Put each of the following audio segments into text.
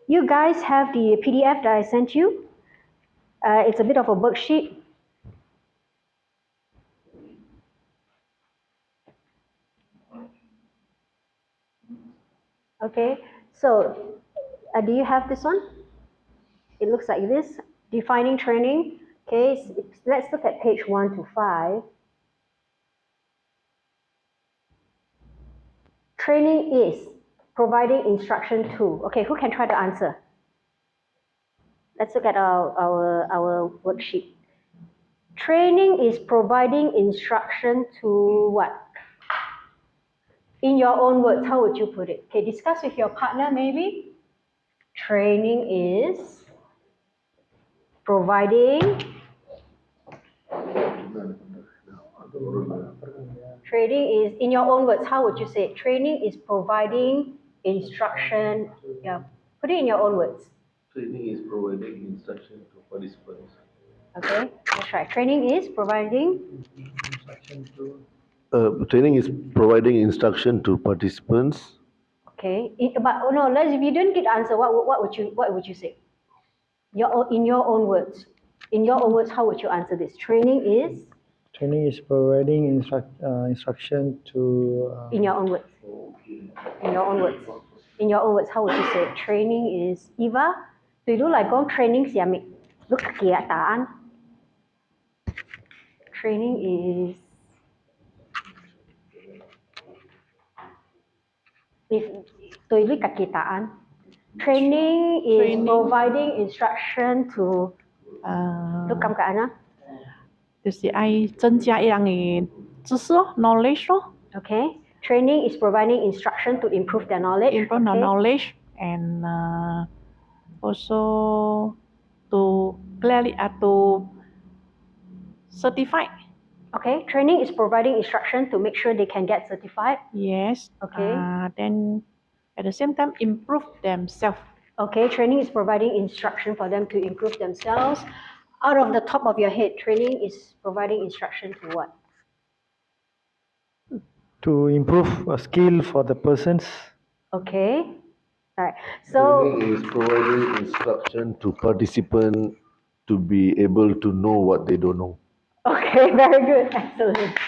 you guys have the PDF that I sent you. It's a bit of a worksheet. Okay, so do you have this one? It looks like this, defining training. Okay, so let's look at page 1 to 5. Training is providing instruction to. Okay, who can try to answer? Let's look at our worksheet. Training is providing instruction to what? In your own words, how would you put it? Okay, discuss with your partner maybe. Training is providing. Training is, in your own words, how would you say it? Training is providing instruction. Yeah, put it in your own words. Training is providing instruction to participants. Okay, that's right. Training is providing. Training is providing instruction to participants. Okay, but no, if you didn't get the answer, what would you say? In your own words. In your own words, how would you answer this? Training is. Training is providing instruction to. In your own words. In your own words. In your own words, how would you say it? Training is Eva. Tùy lúc lại con training gì vậy? Lúc kia taan. Training is. Tùy lúc kia taan. Training is providing instruction to. Lúc cầm cả na. 就是爱增加一样的知识咯 ，knowledge 咯。Okay. Training is providing instruction to improve their knowledge. Improve the knowledge and also to certify. Okay. Training is providing instruction to make sure they can get certified. Yes. Okay. Then at the same time improve themselves. Okay. Training is providing instruction for them to improve themselves. Out of the top of your head, training is providing instruction to what? To improve a skill for the persons. Okay. All right. So training is providing instruction to participants to be able to know what they don't know. Okay, very good. Excellent.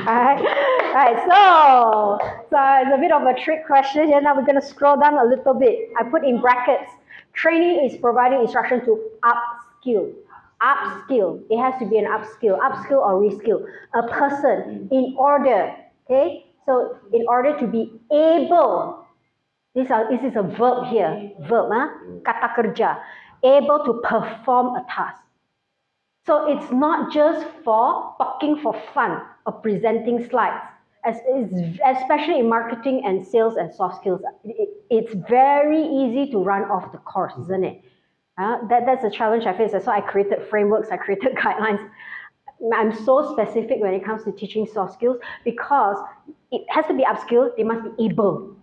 All right. So it's a bit of a trick question here. Now we're going to scroll down a little bit. I put in brackets. Training is providing instruction to upskill. Upskill. It has to be an upskill or reskill. A person in order. Okay. So in order to be able. This is a verb here. Verb, kata kerja. Able to perform a task. So it's not just for talking for fun or presenting slides. Especially in marketing and sales and soft skills, it's very easy to run off the course, isn't it? That's a challenge I face. That's why I created frameworks, I created guidelines. I'm so specific when it comes to teaching soft skills because it has to be upskill, they must be able.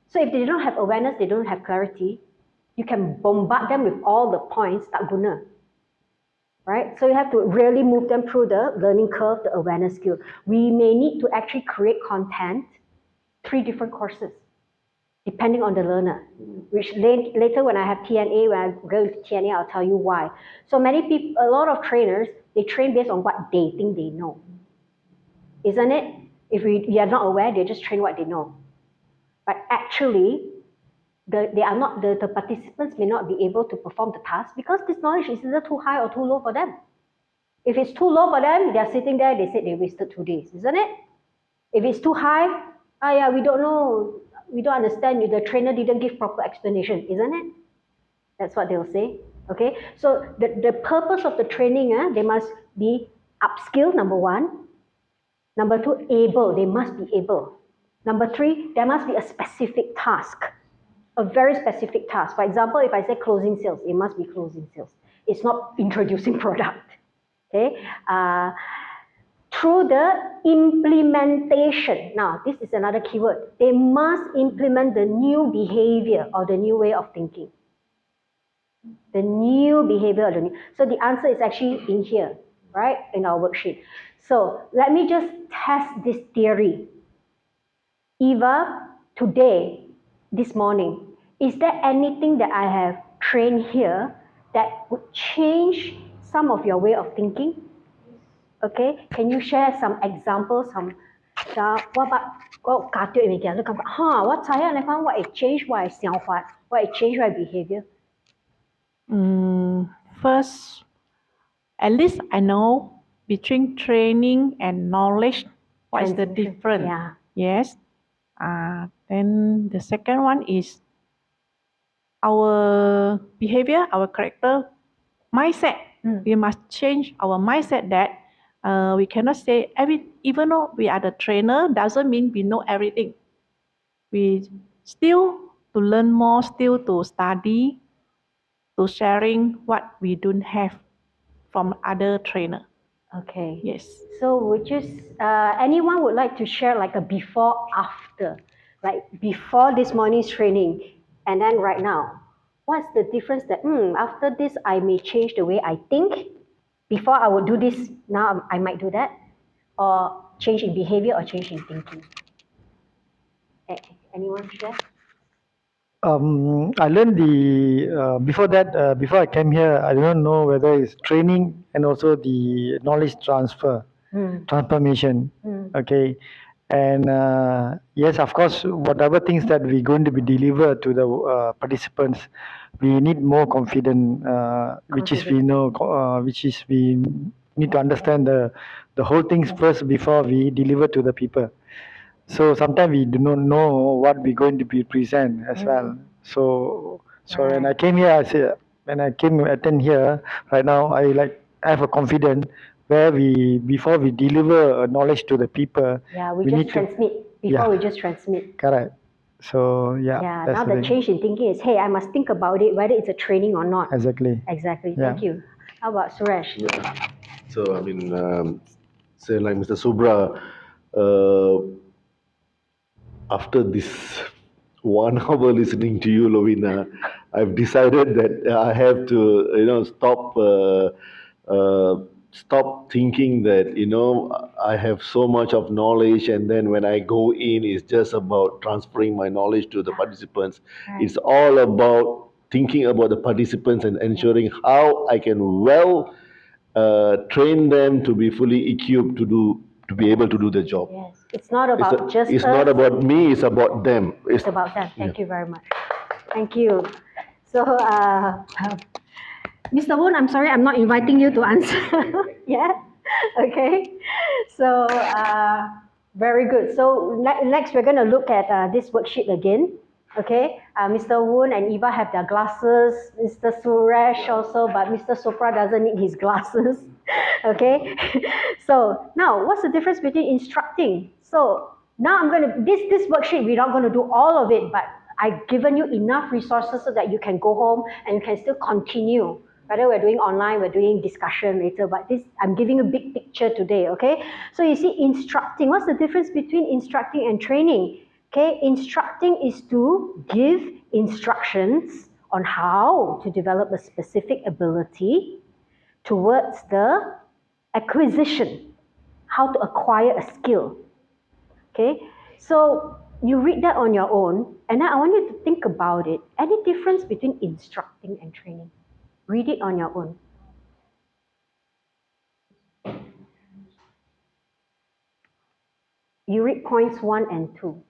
So if they don't have awareness, they don't have clarity, you can bombard them with all the points, tak guna. Right? So you have to really move them through the learning curve, the awareness skill. We may need to actually create content, 3 different courses, depending on the learner. Which later when I have TNA, when I go to TNA, I'll tell you why. So many people, a lot of trainers, they train based on what they think they know. Isn't it? If you are not aware, they just train what they know. But actually, the participants may not be able to perform the task because this knowledge is either too high or too low for them. If it's too low for them, they're sitting there, they said they wasted 2 days, isn't it? If it's too high, we don't know, we don't understand, the trainer didn't give proper explanation, isn't it? That's what they'll say, okay? So the purpose of the training, they must be upskill, number 1. Number 2, able, they must be able. Number 3, there must be a specific task. A very specific task. For example, if I say closing sales, it must be closing sales. It's not introducing product. Okay. Through the implementation. Now, this is another keyword. They must implement the new behavior or the new way of thinking. The new behavior. So the answer is actually in here, right? In our worksheet. So let me just test this theory. Eva, today, this morning, is there anything that I have trained here that would change some of your way of thinking? Okay, can you share some examples? What about what it changed what it changed my behavior? First, at least I know between training and knowledge, what is the Translation, difference? yeah. Yes. Then the second one is our behavior, our character, mindset. We must change our mindset that we cannot say even though we are the trainer, doesn't mean we know everything. We still to learn more, still to study, to sharing what we don't have from other trainer. Okay. Yes. So anyone would like to share like a before after, like before this morning's training and then right now? What's the difference that after this I may change the way I think? Before I would do this, now I might do that, or change in behavior or change in thinking. Anyone share? I learned before that, before I came here, I don't know whether it's training and also the knowledge transformation. Okay. And yes, of course, whatever things that we're going to be delivered to the participants, we need more confidence, which is we know, which is we need to understand the whole things first before we deliver to the people. So sometimes we do not know what we're going to be present as well. So when I came here, when I came attend here right now, I have a confidence where before we deliver knowledge to the people. Yeah, we just transmit before we just transmit. Correct. So Yeah, that's now the change in thinking is, hey, I must think about it, whether it's a training or not. Exactly. Exactly. Yeah. Thank you. How about Suresh? Yeah. So I mean, say like Mr. Subra, after this 1 hour listening to you, Lovina, I've decided that I have to, stop thinking that, I have so much of knowledge, and then when I go in, it's just about transferring my knowledge to the participants. Right. It's all about thinking about the participants and ensuring how I can train them to be fully equipped to be able to do the job. Yes, it's not about just It's us. not about me, it's about them. It's about them. Thank you very much. Thank you. So, Mr. Woon, I'm sorry, I'm not inviting you to answer. Yeah? Okay. So, very good. So, next we're going to look at this worksheet again. Okay. Mr. Woon and Eva have their glasses. Mr. Suresh also, but Mr. Sopra doesn't need his glasses. Okay. So, now, what's the difference between instructing? So, now this worksheet, we're not going to do all of it, but I've given you enough resources so that you can go home and you can still continue. Whether we're doing online, we're doing discussion later, but I'm giving you a big picture today, okay? So you see, instructing, what's the difference between instructing and training? Okay, instructing is to give instructions on how to develop a specific ability towards the acquisition, how to acquire a skill. Okay, so you read that on your own, and then I want you to think about it. Any difference between instructing and training? Read it on your own. You read points 1 and 2.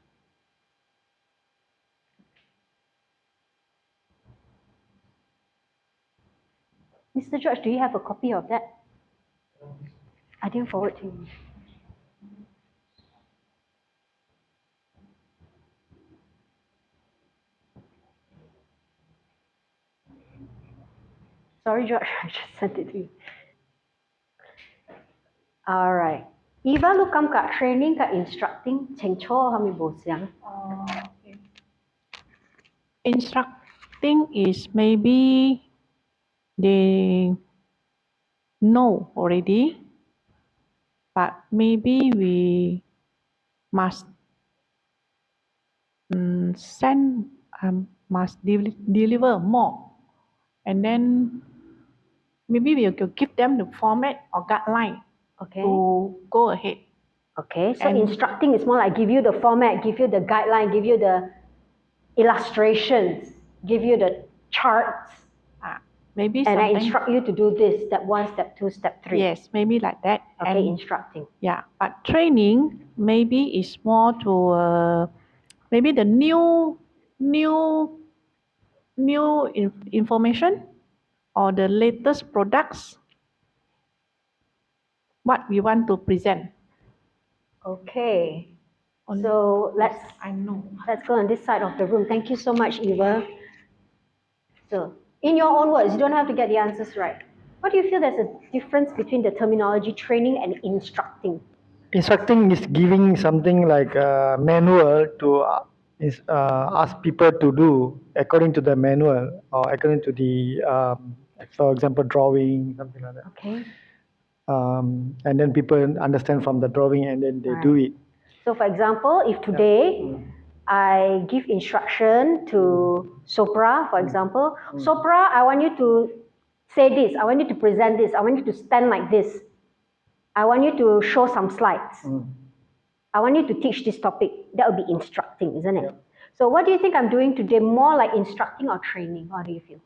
Mr. George, do you have a copy of that? I didn't forward to you. Sorry, George, I just sent it to you. Alright. Eva, lu kam kat training kat instructing, cheng cho hami bo siang. Instructing is maybe they know already, but maybe we must deliver more, and then maybe we will give them the format or guideline to go ahead. Okay, so instructing is more like give you the format, give you the guideline, give you the illustrations. give you the charts, Maybe and I sometimes, instruct you to do this, step 1, step 2, step 3. yes, maybe like that. Okay, And instructing. yeah, but training maybe is more to maybe the new information or the latest products what we want to present. Okay. On So let's I know. go on this side of the room. Thank you so much, Eva. So, in your own words, you don't have to get the answers right. What do you feel there's a difference between the terminology training and instructing? Instructing is giving something like a manual to ask people to do according to the manual or according to the, for example, drawing, something like that. Okay. And then people understand from the drawing and then they do it. So, for example, if today I give instruction to Sopra, for example, Sopra, I want you to say this, I want you to present this, I want you to stand like this, I want you to show some slides, I want you to teach this topic. That would be instructing, isn't it? So what do you think I'm doing today? More like instructing or training? How do you feel?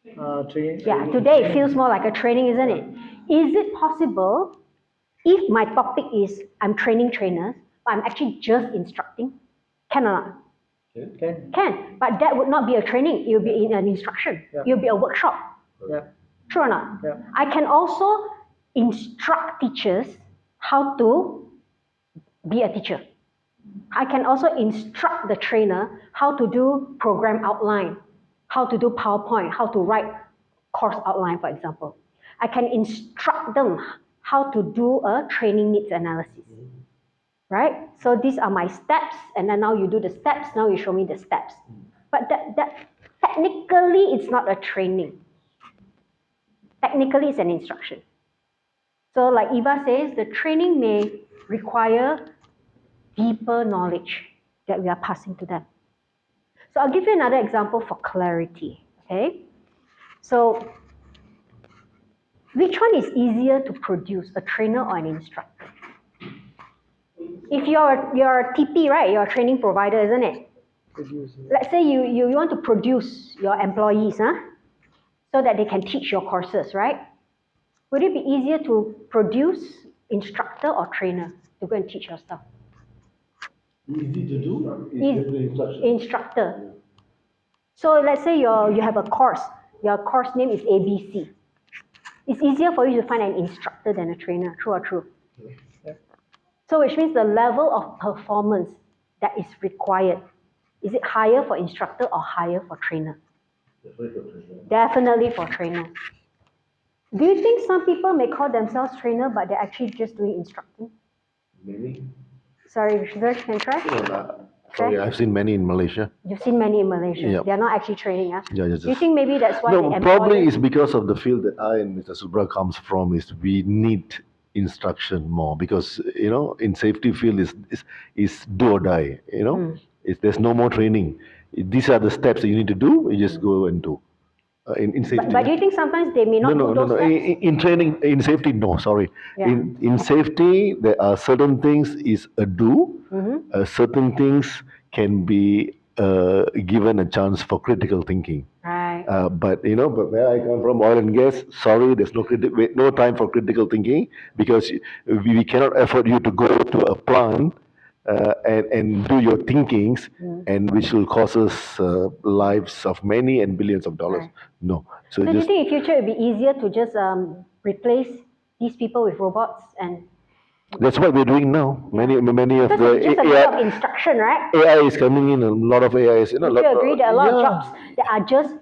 Yeah, today it feels more like a training, isn't it? Is it possible if my topic is I'm training trainers, but I'm actually just instructing? Can or not? Can, but that would not be a training. It will be an instruction. It will be a workshop. True or not? I can also instruct teachers how to be a teacher. I can also instruct the trainer how to do program outline, how to do PowerPoint, how to write course outline, for example. I can instruct them how to do a training needs analysis, right? So these are my steps, and then now you do the steps, now you show me the steps. But that technically it's not a training. Technically it's an instruction. So like Eva says, the training may require deeper knowledge that we are passing to them. So I'll give you another example for clarity, okay? So which one is easier to produce, a trainer or an instructor? If you're a TP, right? You're a training provider, isn't it? Let's say you want to produce your employees, so that they can teach your courses, right? Would it be easier to produce instructor or trainer to go and teach your stuff? Easy to do is instructor. So let's say you have a course. Your course name is ABC. It's easier for you to find an instructor than a trainer. True or true? So which means the level of performance that is required, is it higher for instructor or higher for trainer? Definitely for trainer. Do you think some people may call themselves trainer, but they're actually just doing instructing? Many. Sorry, Rich, can you try? Sorry, I've seen many in Malaysia. You've seen many in Malaysia. Yep. They're not actually training, huh? Yeah, Do you think maybe that's why the no, probably it's because of the field that I and Mr. Subra comes from. Is we need instruction more because in safety field is do or die. There's no more training. These are the steps that you need to do. You just go and do. In safety. But do you think sometimes they may not do those steps? In training, in safety, no, sorry. Yeah. In safety, there are certain things is a do, certain things can be given a chance for critical thinking. Right. But where I come from, oil and gas, sorry, there's no time for critical thinking because we cannot afford you to go to a plant and do your thinkings, and which will cost us lives of many and billions of dollars. Right. No. So do you think in future it would be easier to just replace these people with robots? And that's what we're doing now. Many of because the it's just a matter of instruction, right? AI is coming in. A lot of AI is. Would you agree that a lot of jobs that are just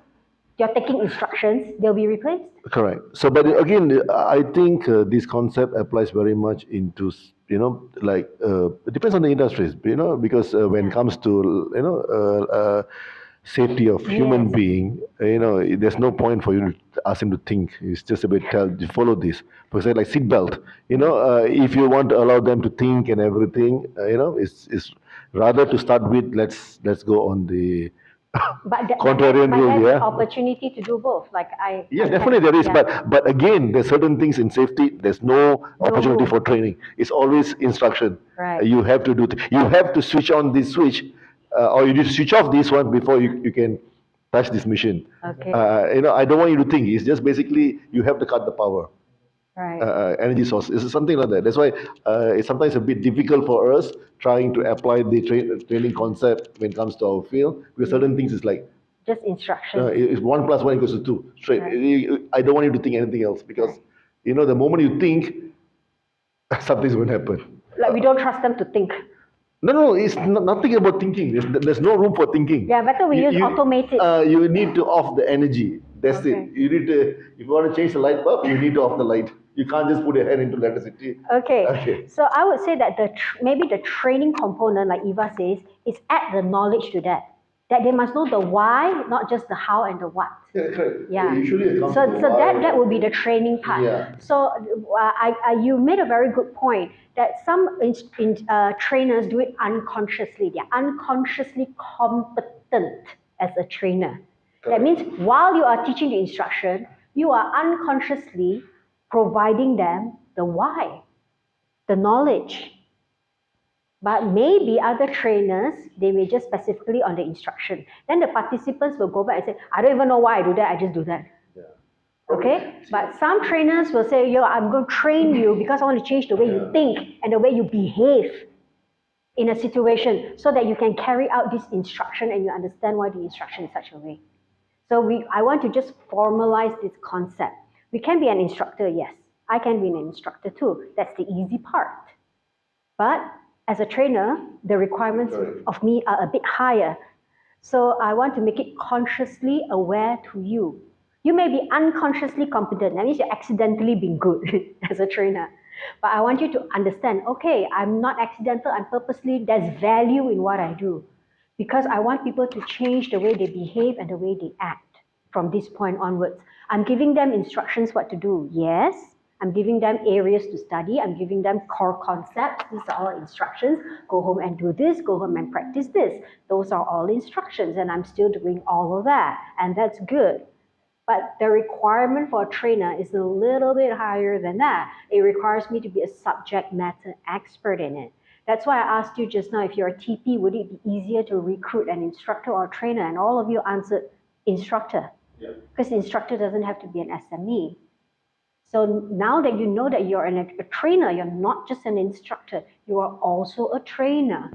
you're taking instructions, they'll be replaced? Correct. So, but again, I think this concept applies very much into it depends on the industries. Because when it comes to safety of human being, there's no point for you to ask him to think. It's just about follow this. Because like seatbelt, if you want to allow them to think and everything, it's rather to start with. Let's go on the contrarian rule. Yeah, opportunity to do both. Definitely there is. Yeah. But again, there's certain things in safety. There's no opportunity for training. It's always instruction. Right. You have to do. You have to switch on this switch. or you just switch off this one before you can touch this machine. Okay. I don't want you to think. It's just basically you have to cut the power. Right. Energy source. It's something like that. That's why it's sometimes a bit difficult for us trying to apply the training concept when it comes to our field, because certain things is like Just instructions. it's 1+1 = 2 straight. Right. I don't want you to think anything else, because the moment you think, something's going to happen. Like we don't trust them to think. No, it's nothing about thinking. There's no room for thinking. Yeah, better we use automated. You need to off the energy. That's Okay. it. You need to, if you want to change the light bulb, you need to off the light. You can't just put your hand into electricity. Okay. So I would say that maybe the training component, like Eva says, is add the knowledge to that. That they must know the why, not just the how and the what. Yeah, correct. Yeah. Usually it comes So to why. that would be the training part. Yeah. So you made a very good point that some trainers do it unconsciously. They're unconsciously competent as a trainer. That means while you are teaching the instruction, you are unconsciously providing them the why, the knowledge. But maybe other trainers, they may just specifically on the instruction. Then the participants will go back and say, I don't even know why I do that, I just do that. Yeah. Okay? But some trainers will say, yo, I'm going to train you because I want to change the way you think and the way you behave in a situation so that you can carry out this instruction and you understand why the instruction is such a way. So I want to just formalize this concept. We can be an instructor, yes. I can be an instructor too. That's the easy part. But as a trainer, the requirements of me are a bit higher. So I want to make it consciously aware to you. You may be unconsciously competent. That means you're accidentally being good as a trainer. But I want you to understand, okay, I'm not accidental, I'm purposely, there's value in what I do. Because I want people to change the way they behave and the way they act from this point onwards. I'm giving them instructions what to do, yes. I'm giving them areas to study. I'm giving them core concepts. These are all instructions. Go home and do this. Go home and practice this. Those are all instructions, and I'm still doing all of that, and that's good. But the requirement for a trainer is a little bit higher than that. It requires me to be a subject matter expert in it. That's why I asked you just now, if you're a TP, would it be easier to recruit an instructor or a trainer? And all of you answered instructor. Because the instructor doesn't have to be an SME. So now that you know that you're a trainer, you're not just an instructor, you are also a trainer.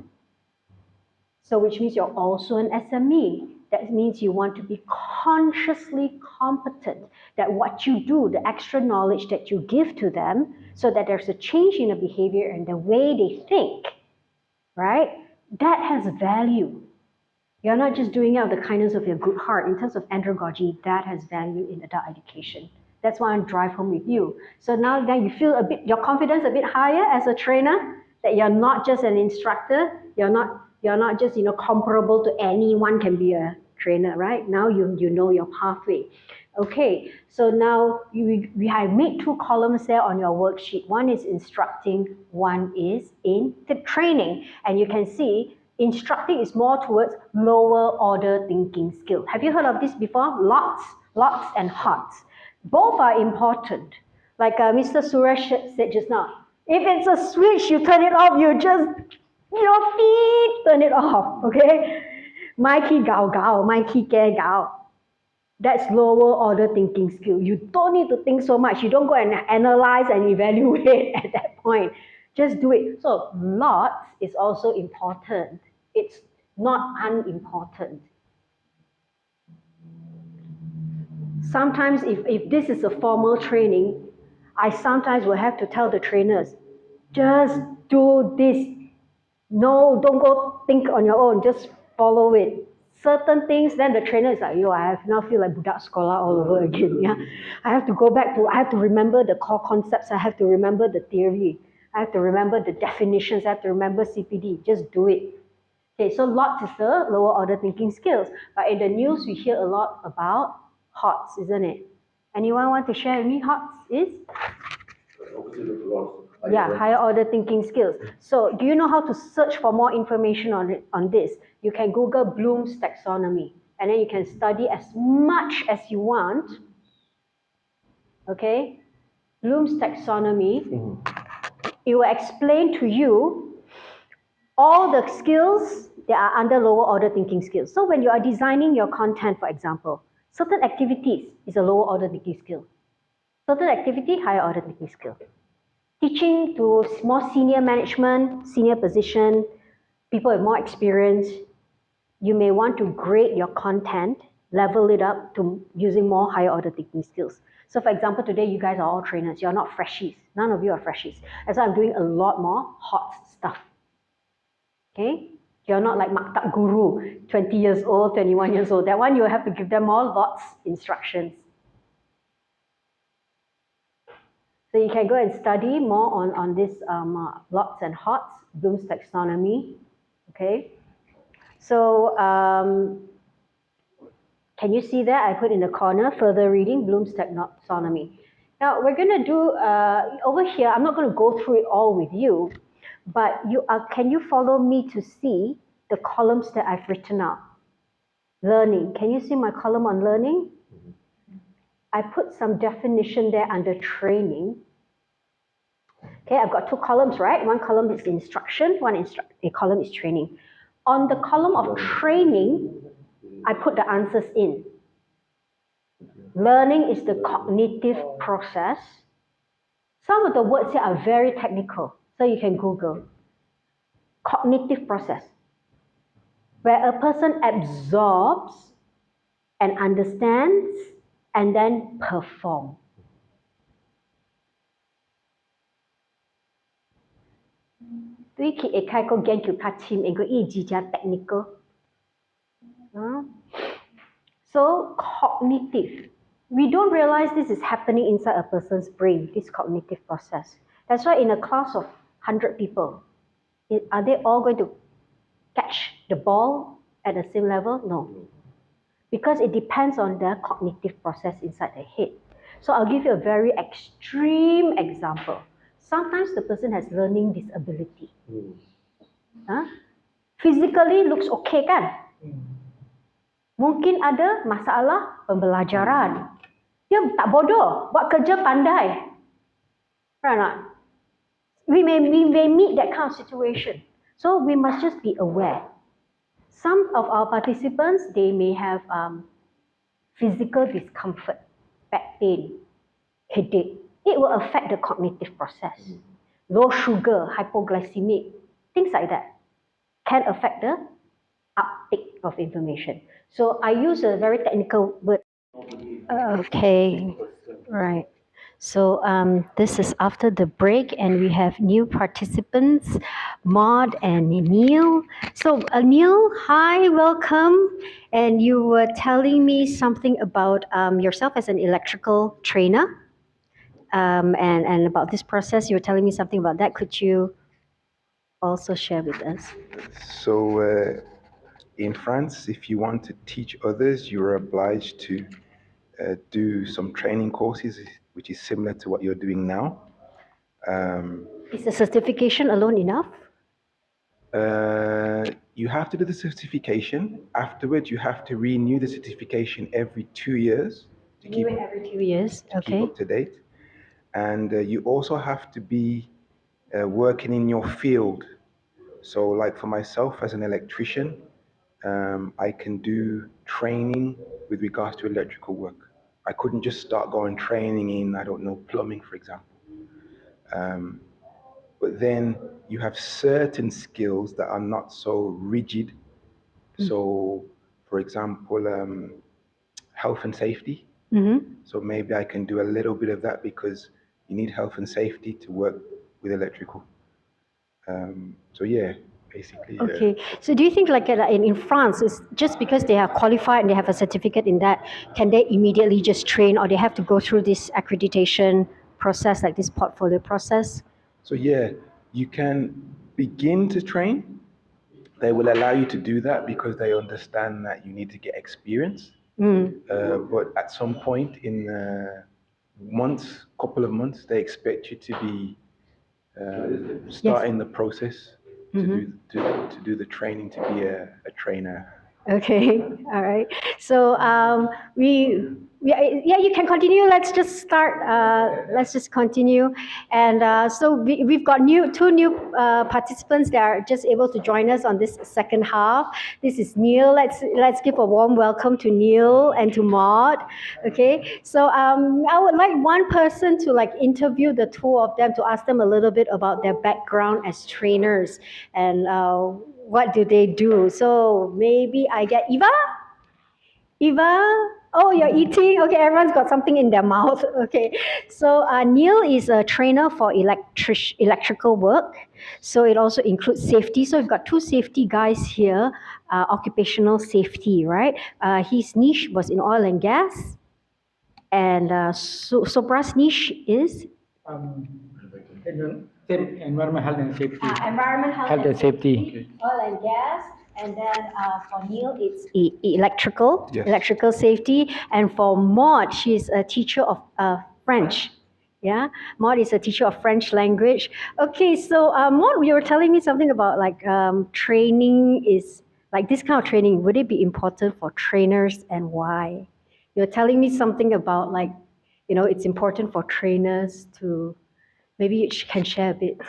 So which means you're also an SME. That means you want to be consciously competent, that what you do, the extra knowledge that you give to them, so that there's a change in the behavior and the way they think, right? That has value. You're not just doing it out of the kindness of your good heart. In terms of andragogy, that has value in adult education. That's why I drive home with you. So now that you feel your confidence a bit higher as a trainer, that you're not just an instructor, you're not just comparable to anyone can be a trainer, right? Now you know your pathway. Okay, so now we have made 2 columns there on your worksheet. One is instructing, one is in the training. And you can see instructing is more towards lower order thinking skill. Have you heard of this before? Lots and HOTS. Both are important. Like Mr. Suresh said just now, if it's a switch, you turn it off, you just, turn it off, okay? Mai ki gao gao, mai ki ke gao. That's lower order thinking skill. You don't need to think so much. You don't go and analyze and evaluate at that point. Just do it. So lots is also important. It's not unimportant. Sometimes if this is a formal training, I sometimes will have to tell the trainers, just do this. No, don't go think on your own, just follow it. Certain things, then the trainer is like, I now feel like budak sekolah all over again. Yeah, I have to go back I have to remember the core concepts, I have to remember the theory, I have to remember the definitions, I have to remember CPD, just do it. Okay, so lots is the lower order thinking skills. But in the news, we hear a lot about HOTS, isn't it? Anyone want to share with me HOTS is? Yeah, higher order thinking skills. So do you know how to search for more information on this? You can Google Bloom's taxonomy, and then you can study as much as you want. Okay? Bloom's taxonomy, it will explain to you all the skills they are under lower order thinking skills. So when you are designing your content, for example, certain activities is a lower order thinking skill. Certain activity, higher order thinking skill. Teaching to more senior management, senior position, people with more experience, you may want to grade your content, level it up to using more higher order thinking skills. So for example, today you guys are all trainers, you're not freshies. None of you are freshies. That's why I'm doing a lot more hot stuff. Okay? You're not like Maktab Guru, 20 years old, 21 years old. That one you have to give them all lots instructions. So you can go and study more on this lots and hots, Bloom's taxonomy. Okay? So can you see that? I put in the corner, further reading, Bloom's taxonomy. Now we're going to do, over here, I'm not going to go through it all with you, but can you follow me to see the columns that I've written out? Learning, can you see my column on learning? I put some definition there under training. Okay, I've got two columns, right? One column is instruction, a column is training. On the column of training, I put the answers in. Learning is the cognitive process. Some of the words here are very technical, so you can Google. Cognitive process, where a person absorbs and understands and then perform. Technical. So cognitive. We don't realize this is happening inside a person's brain, this cognitive process. That's why in a class of 100 people, are they all going to catch the ball at the same level? No. Because it depends on the cognitive process inside the head. So I'll give you a very extreme example. Sometimes the person has learning disability. Physically looks okay kan? Mungkin ada masalah pembelajaran. Dia tak bodoh, buat kerja pandai. Right or not? We may meet that kind of situation. So we must just be aware. Some of our participants, they may have physical discomfort, back pain, headache. It will affect the cognitive process. Low sugar, hypoglycemic, things like that can affect the uptake of information. So I use a very technical word. Okay, right. So this is after the break and we have new participants, Maud and Neil. So Neil, hi, welcome. And you were telling me something about yourself as an electrical trainer and about this process. You were telling me something about that. Could you also share with us? So in France, if you want to teach others, you're obliged to do some training courses, which is similar to what you're doing now. Is the certification alone enough? You have to do the certification. Afterwards, you have to renew the certification every 2 years. Renew it every 2 years, okay. Keep up to date. And you also have to be working in your field. So like for myself as an electrician, I can do training with regards to electrical work. I couldn't just start going training in, I don't know, plumbing, for example. But then you have certain skills that are not so rigid. So, for example, health and safety. So maybe I can do a little bit of that because you need health and safety to work with electrical. So yeah, basically. Okay. So do you think like in France, it's just because they are qualified and they have a certificate in that, can they immediately just train or they have to go through this accreditation process, like this portfolio process? So yeah, you can begin to train. They will allow you to do that because they understand that you need to get experience. But at some point in couple of months, they expect you to be starting the process to do the training to be a trainer. Okay, all right. So we yeah, you can continue. Let's just start. Let's just continue. And so we've got two new participants that are just able to join us on this second half. This is Neil. Let's give a warm welcome to Neil and to Maud. Okay. So I would like one person to like interview the two of them to ask them a little bit about their background as trainers and what do they do. So maybe I get Eva. Eva, oh, you're eating. Okay, everyone's got something in their mouth. Okay, so Neil is a trainer for electrical work. So it also includes safety. So we've got two safety guys here, occupational safety, right? His niche was in oil and gas. And Sopra's niche is? Environment, health and safety. Environment, health and safety. Oil and gas. And then for Neil, it's electrical, Yes. electrical safety. And for Maud, she's a teacher of French. Yeah, Maud is a teacher of French language. Okay, so Maud, you were telling me something about like training is, like this kind of training, would it be important for trainers and why? You're telling me something about like, you know, it's important for trainers to, maybe you can share a bit.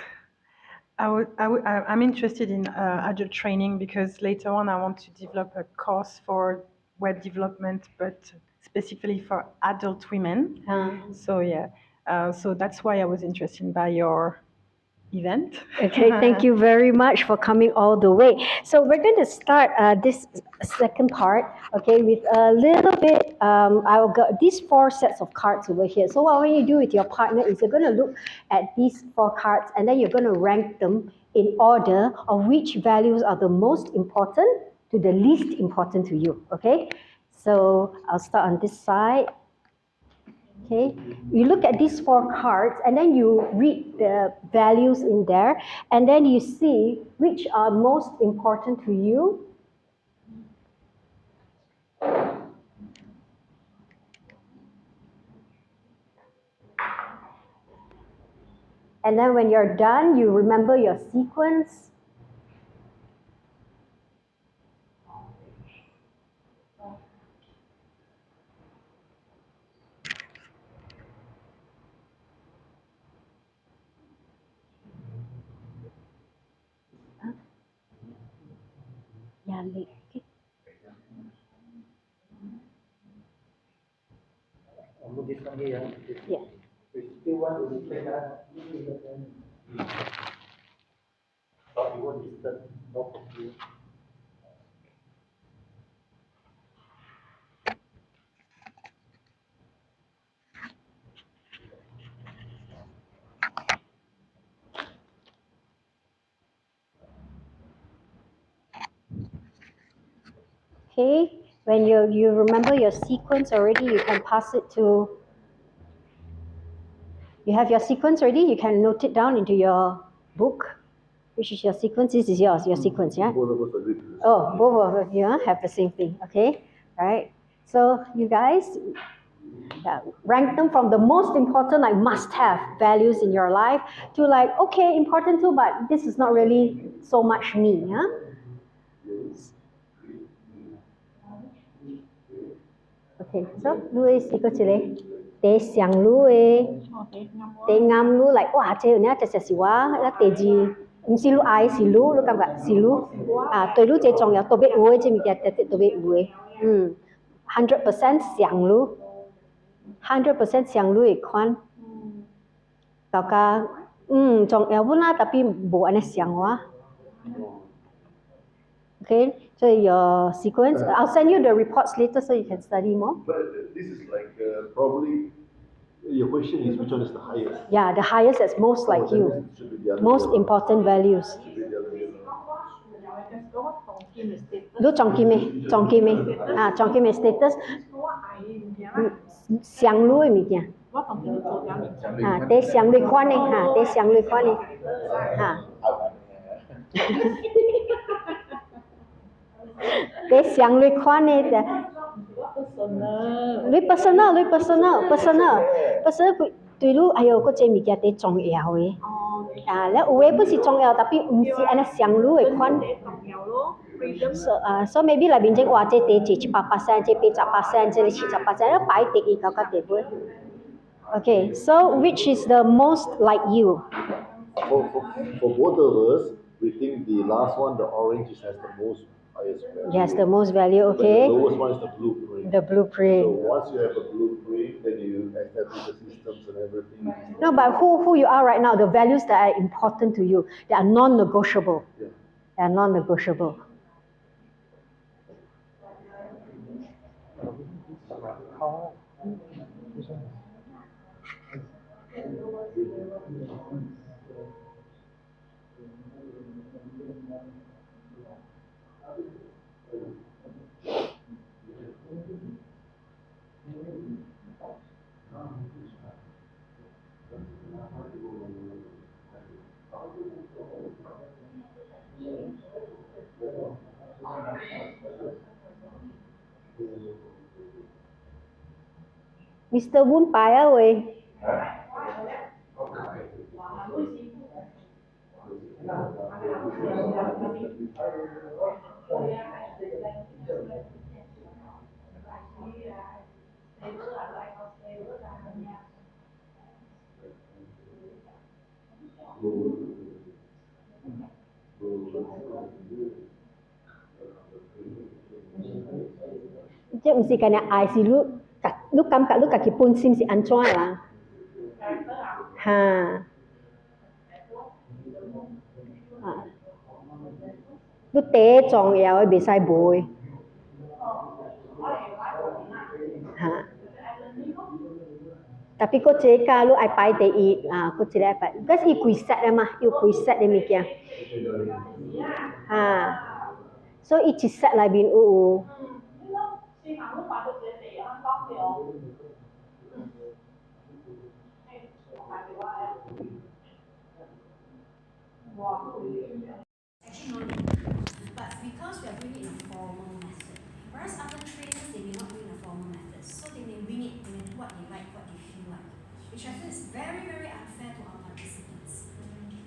I'm interested in adult training because later on I want to develop a course for web development, but specifically for adult women. So yeah, so that's why I was interested by your event. Okay, thank you very much for coming all the way. So we're going to start this second part, okay, with a little bit, I've got these 4 sets of cards over here. So what you do with your partner is you're going to look at these 4 cards and then you're going to rank them in order of which values are the most important to the least important to you, okay? So I'll start on this side. Okay, you look at these 4 cards and then you read the values in there and then you see which are most important to you. And then when you're done, you remember your sequence. Yeah, okay. Yeah. Okay, when you remember your sequence already, you can pass it to, you have your sequence already, you can note it down into your book. Which is your sequence? This is yours, your sequence, yeah? Both of us agree to this. Oh, both of you have the same thing, okay? Right. So you guys rank them from the most important, like must-have values in your life to like, okay, important too, but this is not really so much me, yeah? Okay, so Louis ikut sila. Tế xiang Louis, tế ngam Louis like, wow, thế này thật sự quá, là tế gì? Xí Louis ai xí Louis, lúc cảm xí Louis. Tôi Louis chế trọng yếu, tôi biết uế chứ mình cái tôi biết uế. 100% xiang Louis, 100% xiang Louis khoan. Tao cả, trọng yếu vốn là, tapi bộ anh xiang quá. Okay, so your sequence. I'll send you the reports later so you can study more. But this is like probably, your question is which one is the highest? Yeah, the highest is most like you. Most important values. Lúc trong kim ấy, trong kim ấy status. Xiang lui mình kìa. Tế xiang lui khoan này, tế xiang lui khoan này. Tế xiang lui khoan này. Lui personal. Tùy lúc, ayo, có chế mình kìa tế trọng yếu ấy. Là uế bớt là trọng yếu, tapi không phải anh xiang lui khoan. So maybe là biến chứng hoa chế tế chỉ 7%, chế 8%, chế 7%, nó phải tế ý cao các tế bối. Okay, so which is the most like you? For both of us, we think the last one, the orange, has the most highest value. Yes, the most value, okay. But the lowest one is the blueprint. The blueprint. So once you have a blueprint, then you establish the systems and everything. No, but who you are right now, the values that are important to you, they are non-negotiable. Yeah. They are non-negotiable. Mr. Woon Pai ơi. Chứ mesti kena ai si lu cảm cả lu cả cái pun sim si ăn choa là. Ha. Lu tế trọng yếu ấy bị sai bồi. Ha. Tapi kau cakap lu ai pai te i kau cakap apa? Because i preset mah, i preset demikian. Ha. So i set lah bin u. Actually not, but because we are doing it in a formal method, whereas other trainers they may not do it in a formal method, so they may wing it, they may do what they like, what they feel like, which I feel is very, very unfair to our participants,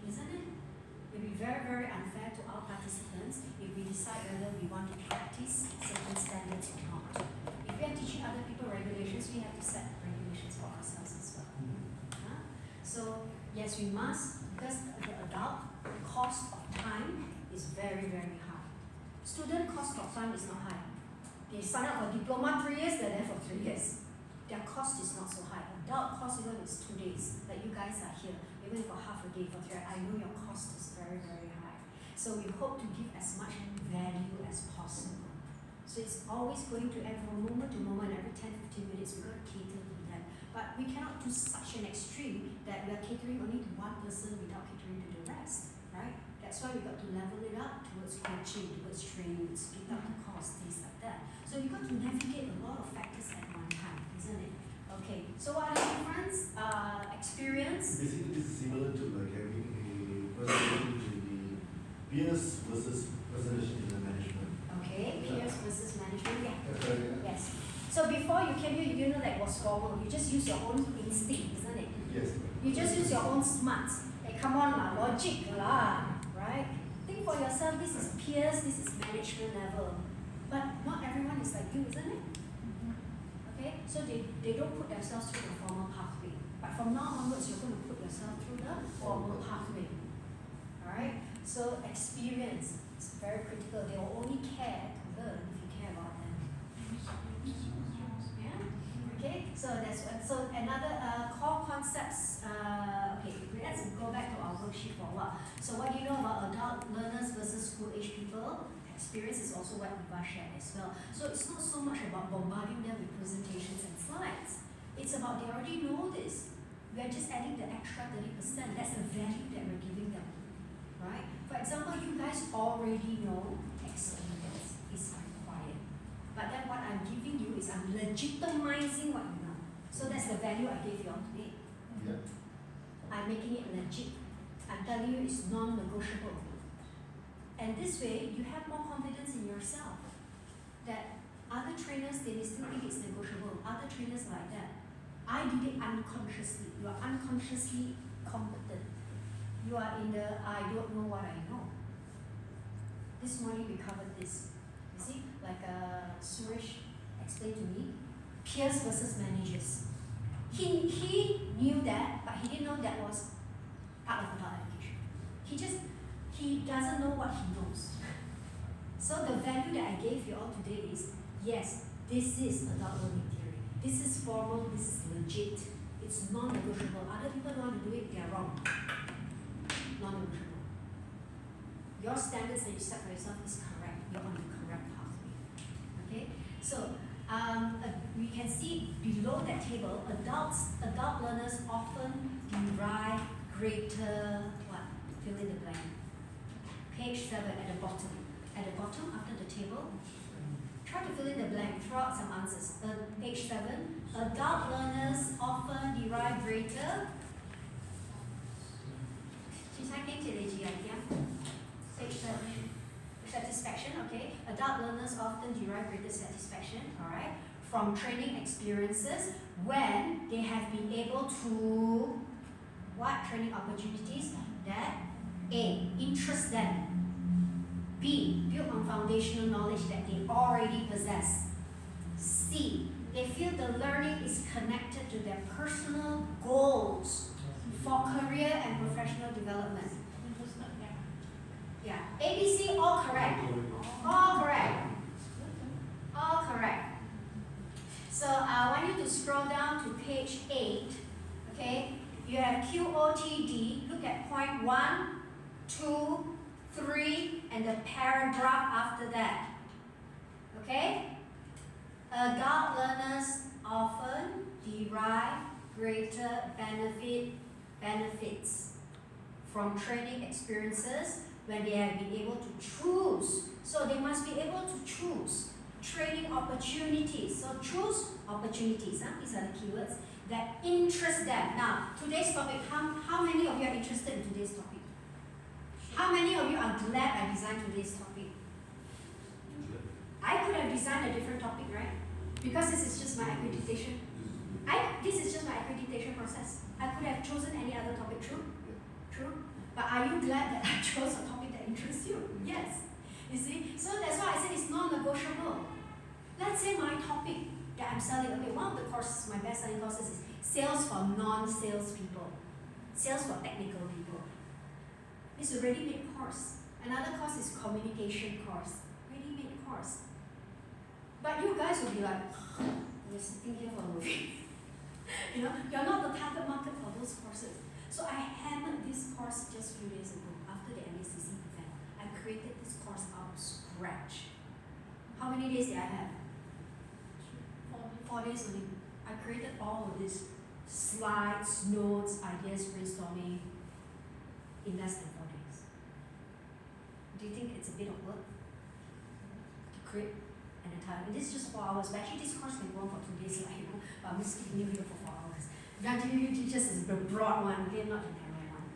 isn't it? It will be very, very unfair to our participants if we decide whether we want to practice certain standards or not. If we are teaching other people regulations, we have to set regulations for ourselves as well. So yes, we must, because the adult cost of time is very, very high. Student cost of time is not high. They sign up for diploma 3 years, they're there for 3 years. Their cost is not so high. Adult cost even is 2 days, like you guys are here, even for half a day, for 3 hours. I know your cost is very, very high. So we hope to give as much value as possible. So it's always going to add from moment to moment, every 10-15 minutes, we've got to cater to them. But we cannot do such an extreme that we are catering only to one person without catering to the rest, right? That's why we got to level it up towards coaching, towards training, split up the cost, things like that. So you've got to navigate a lot of factors at one time, isn't it? Okay, so what are the difference? Experience? Basically, this is similar to like having a presentation in the peers versus presentation in the management. Okay, peers versus management, yeah. Yes. So before you came here, you didn't know that was formal. You just use your own instinct, isn't it? Yes. You just use your own smarts. Hey, come on lah, logic lah, right? Think for yourself, this is peers, this is management level. But not everyone is like you, isn't it? Okay, so they don't put themselves through the formal pathway. But from now onwards, you're going to put yourself through the formal pathway. Alright? So experience is very critical. They will only care to learn if you care about them. Yeah? Okay, so that's what, so another core concepts. Okay, let's go back to our worksheet for a while. So what do you know about adult learners versus school age people? Experience is also what Eva shared as well. So it's not so much about bombarding them with presentations and slides. It's about they already know this. We are just adding the extra 30%. That's the value that we're giving them, right? For example, you guys already know experience is required. But then what I'm giving you is I'm legitimizing what you know. So that's the value I gave you all today. Yeah. I'm making it legit. I'm telling you it's non-negotiable. And this way, you have more confidence in yourself. That other trainers, they may still think it's negotiable. Other trainers like that. I did it unconsciously. You are unconsciously competent. You are in the I don't know what I know. This morning we covered this. You see, like Suresh explained to me, peers versus managers. He knew that, but he didn't know that was part of adult education. He doesn't know what he knows. So the value that I gave you all today is, yes, this is adult learning theory. This is formal, this is legit. It's non-negotiable. Other people don't want to do it, they are wrong. Non-negotiable. Your standards that you set for yourself is correct. You're on the correct pathway. Okay? So we can see below that table, adult learners often derive greater what? Fill in the blank. Page 7 at the bottom. At the bottom after the table, try to fill in the blank, throw out some answers. Page 7, adult learners often derive greater page 7, satisfaction, okay? Adult learners often derive greater satisfaction, alright, from training experiences when they have been able to, what training opportunities that A, interest them, B, build on foundational knowledge that they already possess, C, they feel the learning is connected to their personal goals for career and professional development. Yeah, A, B, C, all correct. All correct. All correct. So I want you to scroll down to page 8. Okay, you have QOTD. Look at point 1, 2, 3, and the paragraph after that. Okay? Adult learners often derive greater benefits from training experiences when they have been able to choose. So they must be able to choose training opportunities. So choose opportunities. These are the keywords that interest them. Now, today's topic, how many of you are interested in today's topic? How many of you are glad I designed today's topic? I could have designed a different topic, right? Because this is just my accreditation. This is just my accreditation process. I could have chosen any other topic, true? True? But are you glad that I chose a topic that interests you? Yes. You see? So that's why I said it's non-negotiable. Let's say my topic that I'm selling, okay, one of the courses, my best-selling courses is sales for non-sales people. Sales for technical people. It's a ready-made course. Another course is communication course. Ready-made course. But you guys will be like, you're sitting here for a movie. You know, you're not the target market for those courses. So I hammered this course just a few days ago after the MACC event. I created this course out of scratch. How many days did I have? 4 days only. I created all of this slides, notes, ideas, brainstorming in less than 4 days. Do you think it's a bit of work to create an entire? This is just 4 hours. But actually, this course can go on for 2 days, like, you know. But I'm just keeping you here for 4 hours. Granting you teachers is the broad one, okay, not the narrow one.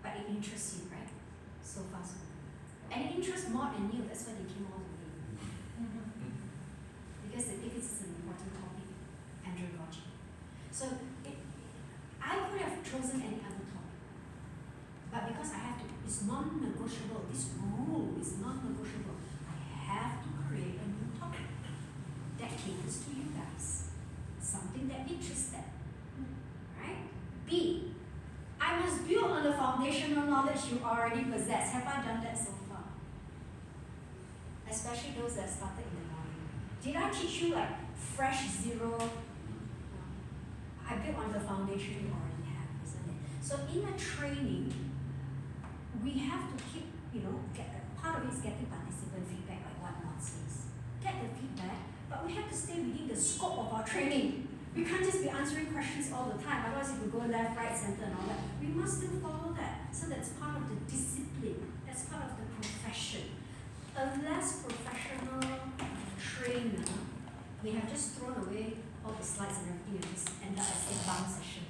But it interests you, right? So far, so good. And it interests more than you. That's why they came all the way. Because they think it's an important topic, andragogy. So I could have chosen any other topic. But because I have to, it's non-negotiable. This rule is non-negotiable. I have to create a new topic that caters to you guys. Something that interests them. Right? B, I must build on the foundational knowledge you already possess. Have I done that so far? Especially those that started in the morning. Did I teach you like fresh zero? No. I built on the foundation you already have, isn't it? So in a training, we have to keep, part of it is getting participant feedback, like what Maud says. Get the feedback, but we have to stay within the scope of our training. We can't just be answering questions all the time, otherwise if we go left, right, center and all that, we must still follow that. So that's part of the discipline, that's part of the profession. A less professional trainer may have just thrown away all the slides and everything and just end up as a bum session.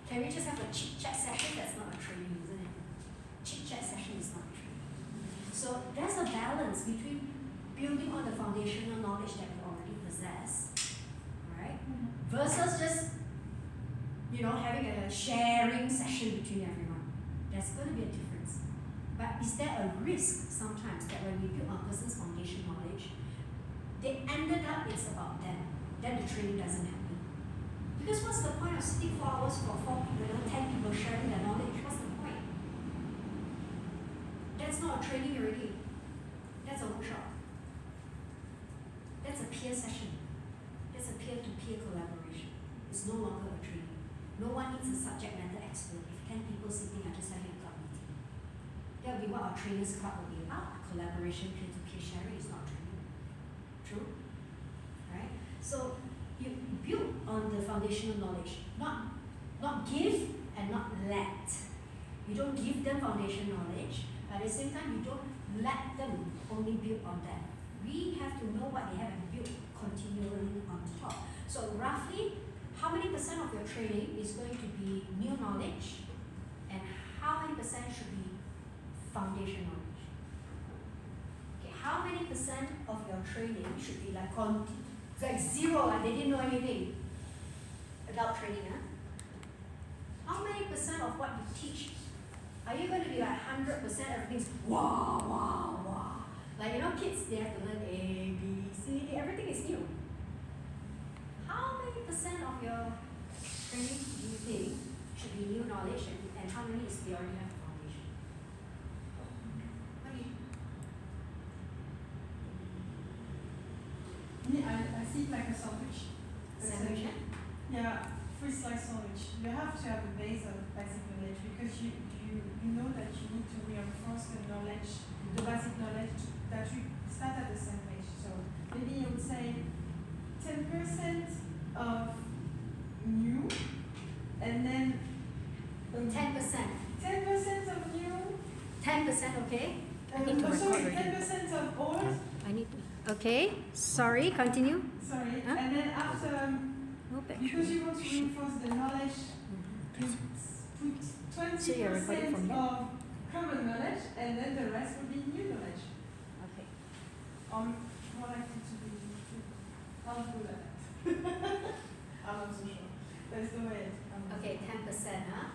Can we just have a chit-chat session? That's not a training, isn't it? Chit-chat session is not a training. So there's a balance between building on the foundational knowledge that we already possess, right? Versus just, having a sharing session between everyone. There's going to be a difference. But is there a risk sometimes that when we build on a person's foundation knowledge, they ended up it's about them, then the training doesn't happen? Because what's the point of sitting 4 hours for 4 people, 10 people sharing their knowledge? What's the point? That's not a training already. That's a workshop. That's a peer session. That's a peer-to-peer collaboration. It's no longer a training. No one needs a subject matter expert. If 10 people sitting are just having a club meeting. That would be what our trainers club will be about. Collaboration, peer-to-peer sharing is not training. True? Right? So you build on the foundational knowledge, not give and not let. You don't give them foundation knowledge, but at the same time you don't let them only build on that. We have to know what they have and build continually on top. So roughly, how many % of your training is going to be new knowledge, and how many % should be foundation knowledge? Okay, how many % of your training should be like zero, like they didn't know anything? Adult training, huh? How many % of what you teach, are you going to be like 100% everything's wow, wow, wow? Like, you know, kids, they have to learn A, B, C, D, everything is new. How many % of your training do you think should be new knowledge, and how many is they already have a foundation? What do you I see it like a sandwich. Sandwich, yeah? Yeah, free slice sandwich. You have to have a base of basic knowledge because you know that you need to reinforce the knowledge, the basic knowledge that you start at the same page. So maybe you would say 10% of new, and then 10%. 10% of new. 10%, okay? I need to record Sorry, already. 10% of old. I need to. Okay, sorry, continue. Sorry, Huh? and then after, No picture. because you want to reinforce the knowledge, you put So you're recording 20% from here? of common knowledge, and then the rest will be new knowledge. Okay. More likely to be true. I'll do that. I'm not so sure. That's the way it comes. Okay, 10%, huh?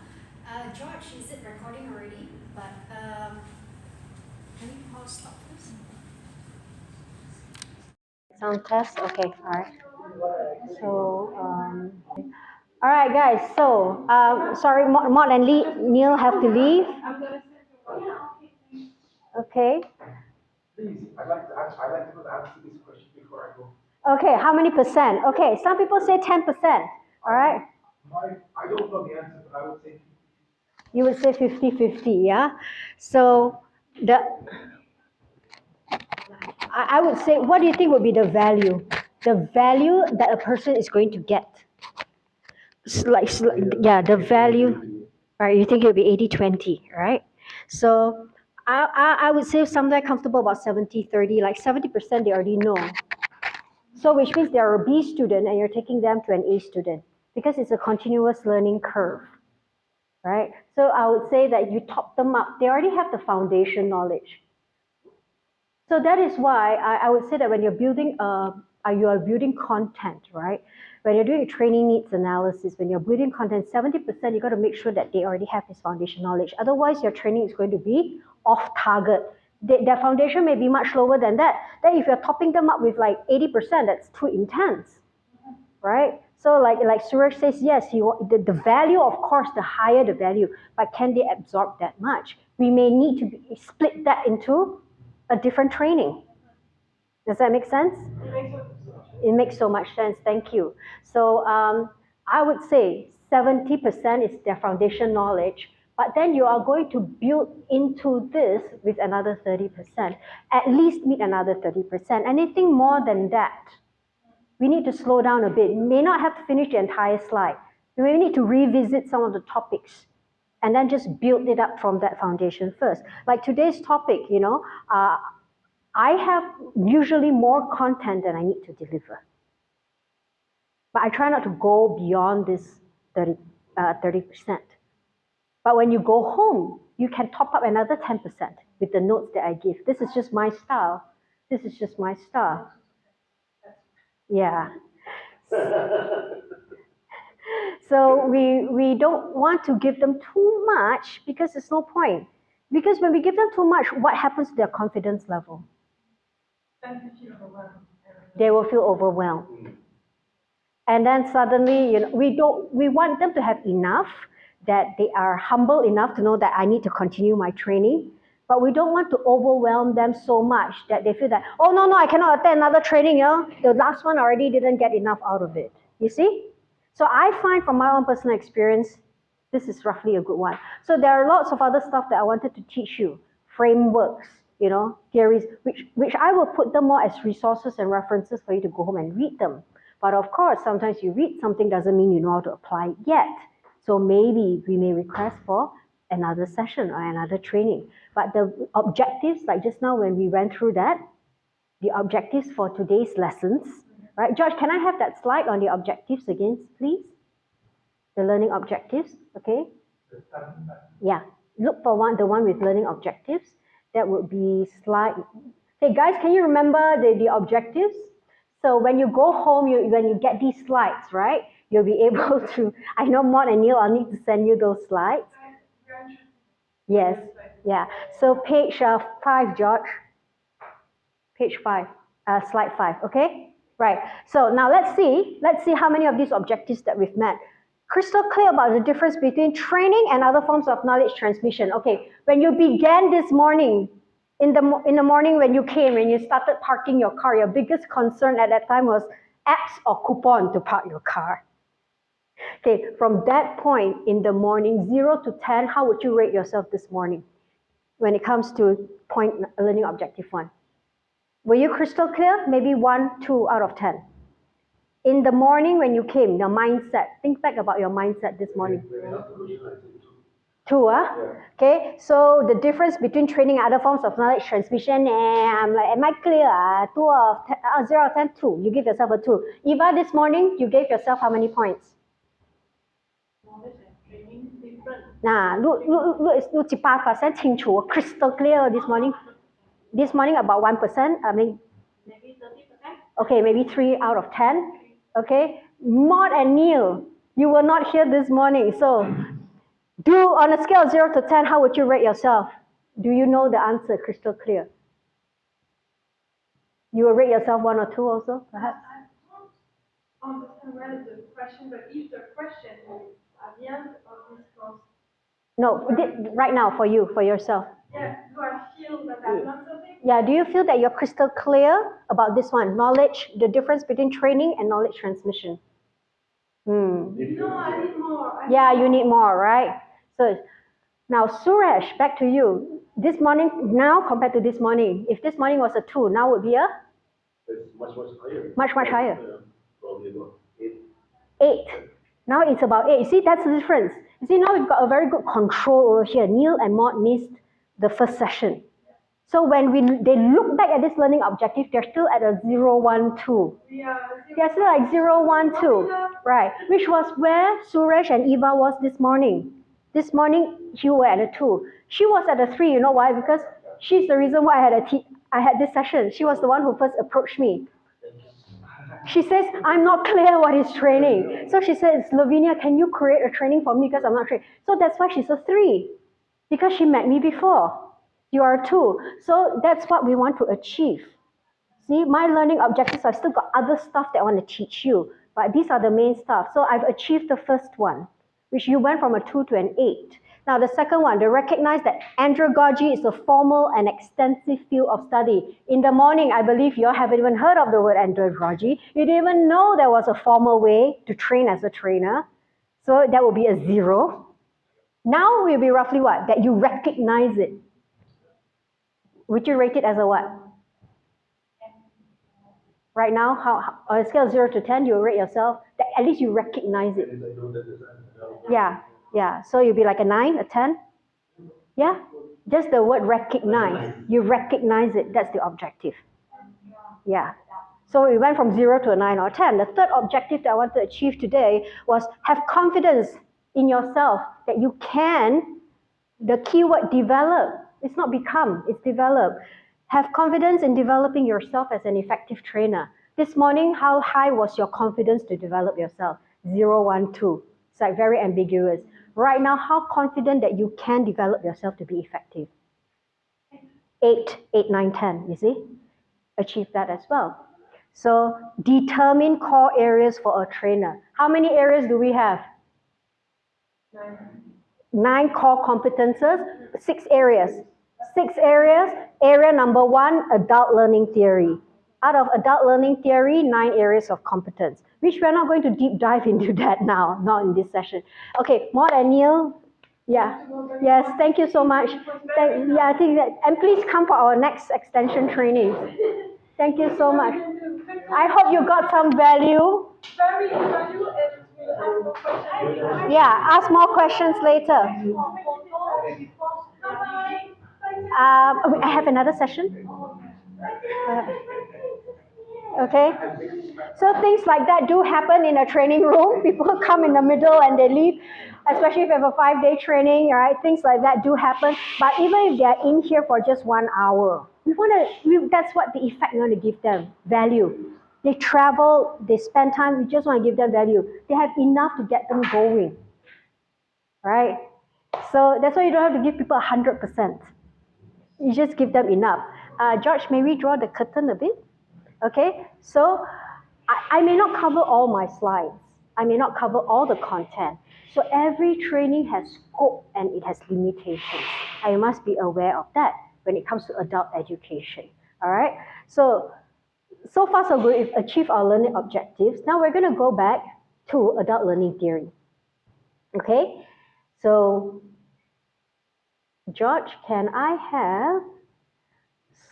George, is it recording already? But can you pause, stop this? Sound test? Okay, all right. So, all right, guys. So, sorry, Maud and Neil have to leave. Okay. Please, I'd like to answer this question before I go. Okay, how many %? Okay, some people say 10%. All right. I don't know the answer, but I would say You would say 50-50, yeah? So, I would say, what do you think would be the value? The value that a person is going to get. Yeah, the value, right? You think it would be 80-20, right? So I would say somewhere comfortable about 70-30, like 70% they already know. So which means they're a B student and you're taking them to an A student because it's a continuous learning curve, right? So I would say that you top them up. They already have the foundation knowledge. So that is why I would say that when you're building you are building content, right? When you're doing a training needs analysis, when you're building content, 70% you got to make sure that they already have this foundation knowledge. Otherwise, your training is going to be off target. Their foundation may be much lower than that. Then if you're topping them up with like 80%, that's too intense, right? So like Suresh says, yes, the value, of course, the higher the value, but can they absorb that much? We may need to split that into a different training. Does that make sense? It makes so much sense. Thank you. So I would say 70% is their foundation knowledge, but then you are going to build into this with another 30%. At least meet another 30%. Anything more than that, we need to slow down a bit. You may not have to finish the entire slide. You may need to revisit some of the topics and then just build it up from that foundation first. Like today's topic, I have usually more content than I need to deliver. But I try not to go beyond this 30%. But when you go home, you can top up another 10% with the notes that I give. This is just my style. This is just my style. Yeah. So we don't want to give them too much because there's no point. Because when we give them too much, what happens to their confidence level? They will feel overwhelmed. And then suddenly, we want them to have enough, that they are humble enough to know that I need to continue my training. But we don't want to overwhelm them so much that they feel that, oh, no, I cannot attend another training, the last one already didn't get enough out of it. You see? So I find from my own personal experience, this is roughly a good one. So there are lots of other stuff that I wanted to teach you, frameworks, theories, which I will put them more as resources and references for you to go home and read them. But of course, sometimes you read something doesn't mean you know how to apply it yet. So maybe we may request for another session or another training. But the objectives, like just now when we went through that, the objectives for today's lessons, right? George, can I have that slide on the objectives again, please? The learning objectives, okay? Yeah, look for the one with learning objectives. That would be slide. Hey guys, can you remember the objectives? So when you go home, when you get these slides, right, you'll be able to, I know Maud and Neil, I'll need to send you those slides. Yes, yeah. So page 5, George. Page 5, slide 5, okay? Right, so now let's see how many of these objectives that we've met. Crystal clear about the difference between training and other forms of knowledge transmission. Okay, when you began this morning, in the morning when you came, when you started parking your car, your biggest concern at that time was apps or coupon to park your car. Okay, from that point in the morning, 0 to 10, how would you rate yourself this morning when it comes to point learning objective 1? Were you crystal clear? Maybe 1, 2 out of 10. In the morning when you came, your mindset, think back about your mindset this morning. 2, Okay, so the difference between training and other forms of knowledge transmission, I'm like, am I clear? 0 out of 10, 2. You give yourself a 2. Eva, this morning, you gave yourself how many points? Knowledge and training different. 68% 清楚, crystal clear this morning. This morning about 1%, Maybe 30%. Okay, maybe 3 out of 10. Okay, Maud and Neil, you were not here this morning, so on a scale of 0 to 10, how would you rate yourself? Do you know the answer crystal clear? You will rate yourself 1 or 2 also, perhaps? I don't understand well the question, but if the question is at the end of this course. No, right now for you, for yourself. Yeah, do I feel that I've learned something? Yeah, do you feel that you're crystal clear about this one? Knowledge, the difference between training and knowledge transmission. No, I need more. You need more, right? So now, Suresh, back to you. This morning, now compared to this morning, if this morning was a 2, now would be a? It's much higher. Much higher. Probably about 8. 8. Now it's about 8. You see, that's the difference. You see, now we've got a very good control over here. Neil and Maud missed the first session. So when they look back at this learning objective, they're still at a 0, 1, 2. They're still like 0, 1, 2. Right, which was where Suresh and Eva was this morning. This morning, you were at a 2. She was at a 3, you know why? Because she's the reason why I had this session. She was the one who first approached me. She says, I'm not clear what is training. So she says, Lavinia, can you create a training for me because I'm not trained? So that's why she's a 3, because she met me before. You are a 2. So that's what we want to achieve. See, my learning objectives, I've still got other stuff that I want to teach you, but these are the main stuff. So I've achieved the first one, which you went from a 2 to an 8. Now the second one, they recognize that andragogy is a formal and extensive field of study. In the morning, I believe you all haven't even heard of the word andragogy. You didn't even know there was a formal way to train as a trainer. So that will be a 0. Now will be roughly what? That you recognize it. Would you rate it as a what? Right now, how on a scale of 0 to 10, you rate yourself, that at least you recognize it. Yeah. So you'll be like a 9, a 10? Yeah? Just the word recognize. You recognize it. That's the objective. Yeah. So we went from 0 to a 9 or 10. The third objective that I want to achieve today was have confidence in yourself that you can, the keyword develop. It's not become, it's develop. Have confidence in developing yourself as an effective trainer. This morning, how high was your confidence to develop yourself? 0, 1, 2. It's like very ambiguous. Right now, how confident that you can develop yourself to be effective? 8, 9, 10, you see? Achieve that as well. So determine core areas for a trainer. How many areas do we have? 9 core competences, 6 areas. 6 areas. Area number 1, adult learning theory. Out of adult learning theory, 9 areas of competence, which we are not going to deep dive into that now, not in this session. Okay, Maud and Neil. Yeah, yes, thank you so much. I think that, and please come for our next extension training. Thank you so much. I hope you got some value. Very value and we'll ask more questions. Yeah, ask more questions later. I have another session. Okay, so things like that do happen in a training room. People come in the middle and they leave, especially if you have a 5-day training, right? Things like that do happen. But even if they're in here for just 1 hour, that's what the effect we want to give them, value. They travel, they spend time, we just want to give them value. They have enough to get them going, right? So that's why you don't have to give people 100%. You just give them enough. George, may we draw the curtain a bit? Okay, so I may not cover all my slides. I may not cover all the content. So every training has scope and it has limitations. I must be aware of that when it comes to adult education. All right, so far so good. We've achieved our learning objectives. Now we're going to go back to adult learning theory. Okay, so George, can I have